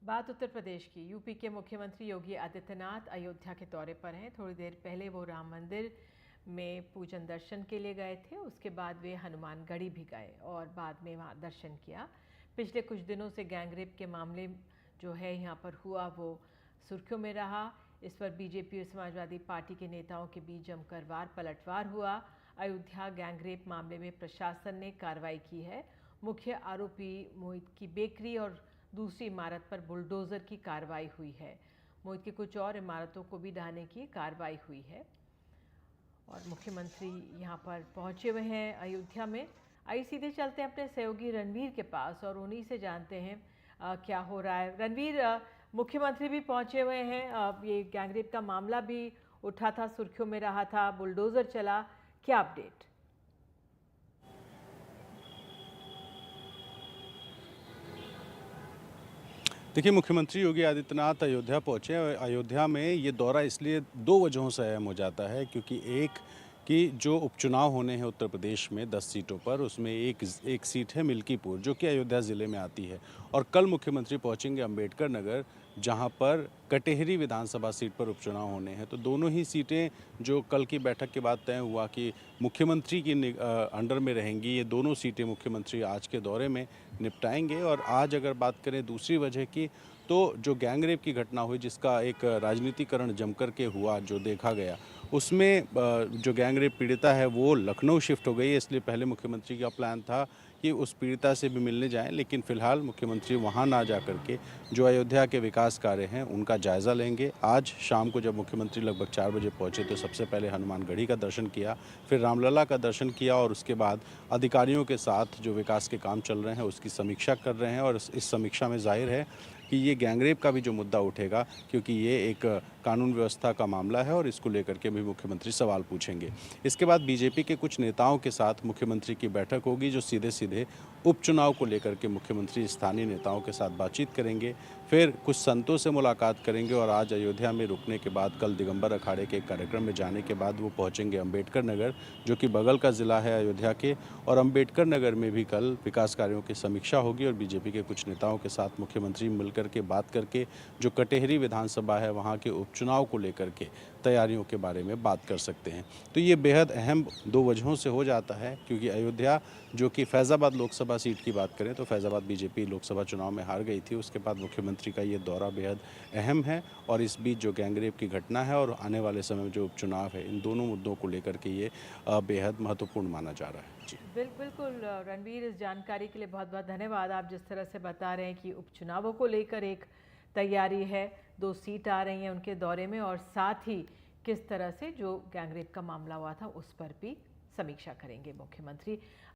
बात उत्तर प्रदेश की। यूपी के मुख्यमंत्री योगी आदित्यनाथ अयोध्या के दौरे पर हैं। थोड़ी देर पहले वो राम मंदिर में पूजन दर्शन के लिए गए थे। उसके बाद वे हनुमानगढ़ी भी गए और बाद में वहाँ दर्शन किया। पिछले कुछ दिनों से गैंगरेप के मामले जो है यहाँ पर हुआ वो सुर्खियों में रहा। इस पर बीजेपी और समाजवादी पार्टी के नेताओं के बीच जमकर वार पलटवार हुआ। अयोध्या गैंगरेप मामले में प्रशासन ने कार्रवाई की है। मुख्य आरोपी मोहित की बेकरी और दूसरी इमारत पर बुलडोज़र की कार्रवाई हुई है। मोहित की कुछ और इमारतों को भी ढहाने की कार्रवाई हुई है और मुख्यमंत्री यहां पर पहुंचे हुए हैं अयोध्या में। आइए सीधे चलते हैं अपने सहयोगी रणवीर के पास और उन्हीं से जानते हैं क्या हो रहा है। रणवीर, मुख्यमंत्री भी पहुंचे हुए हैं। ये गैंगरेप का मामला भी उठा था, सुर्खियों में रहा था, बुलडोज़र चला, क्या अपडेट? देखिए, मुख्यमंत्री योगी आदित्यनाथ अयोध्या पहुँचे और अयोध्या में ये दौरा इसलिए दो वजहों से अहम हो जाता है, क्योंकि एक कि जो उपचुनाव होने हैं उत्तर प्रदेश में 10 सीटों पर, उसमें एक सीट है मिल्कीपुर, जो कि अयोध्या ज़िले में आती है। और कल मुख्यमंत्री पहुंचेंगे अंबेडकर नगर, जहां पर कटेहरी विधानसभा सीट पर उपचुनाव होने हैं। तो दोनों ही सीटें जो कल की बैठक के बाद तय हुआ कि मुख्यमंत्री की अंडर में रहेंगी, ये दोनों सीटें मुख्यमंत्री आज के दौरे में निपटाएंगे। और आज अगर बात करें दूसरी वजह की, तो जो गैंगरेप की घटना हुई, जिसका एक राजनीतिकरण जमकर के हुआ जो देखा गया, उसमें जो गैंगरेप पीड़िता है वो लखनऊ शिफ्ट हो गई है। इसलिए पहले मुख्यमंत्री का प्लान था कि उस पीड़िता से भी मिलने जाएं, लेकिन फिलहाल मुख्यमंत्री वहां ना जा करके जो अयोध्या के विकास कार्य हैं उनका जायज़ा लेंगे। आज शाम को जब मुख्यमंत्री लगभग 4 बजे पहुंचे तो सबसे पहले हनुमानगढ़ी का दर्शन किया, फिर रामलला का दर्शन किया और उसके बाद अधिकारियों के साथ जो विकास के काम चल रहे हैं उसकी समीक्षा कर रहे हैं। और इस समीक्षा में जाहिर है कि ये गैंगरेप का भी जो मुद्दा उठेगा, क्योंकि ये एक कानून व्यवस्था का मामला है और इसको लेकर के भी मुख्यमंत्री सवाल पूछेंगे। इसके बाद बीजेपी के कुछ नेताओं के साथ मुख्यमंत्री की बैठक होगी, जो सीधे सीधे उपचुनाव को लेकर के मुख्यमंत्री स्थानीय नेताओं के साथ बातचीत करेंगे। फिर कुछ संतों से मुलाकात करेंगे और आज अयोध्या में रुकने के बाद कल दिगंबर अखाड़े के कार्यक्रम में जाने के बाद वो पहुंचेंगे अंबेडकर नगर, जो कि बगल का ज़िला है अयोध्या के। और अंबेडकर नगर में भी कल विकास कार्यों की समीक्षा होगी और बीजेपी के कुछ नेताओं के साथ मुख्यमंत्री मिलकर के बात करके जो कटेहरी विधानसभा है वहाँ के उपचुनाव को लेकर के तैयारियों के बारे में बात कर सकते हैं। तो ये बेहद अहम दो वजहों से हो जाता है, क्योंकि अयोध्या जो कि फैज़ाबाद लोकसभा सीट की बात करें तो फैज़ाबाद बीजेपी लोकसभा चुनाव में हार गई थी। उसके बाद मुख्यमंत्री का ये दौरा बेहद अहम है और इस बीच जो गैंगरेप की घटना है और आने वाले समय में जो उपचुनाव है, इन दोनों मुद्दों को लेकर के ये बेहद महत्वपूर्ण माना जा रहा है। जी बिल्कुल रणवीर, इस जानकारी के लिए बहुत बहुत धन्यवाद। आप जिस तरह से बता रहे हैं कि उपचुनावों को लेकर एक तैयारी है, 2 सीट आ रही हैं उनके दौरे में और साथ ही किस तरह से जो गैंगरेप का मामला हुआ था उस पर भी समीक्षा करेंगे मुख्यमंत्री।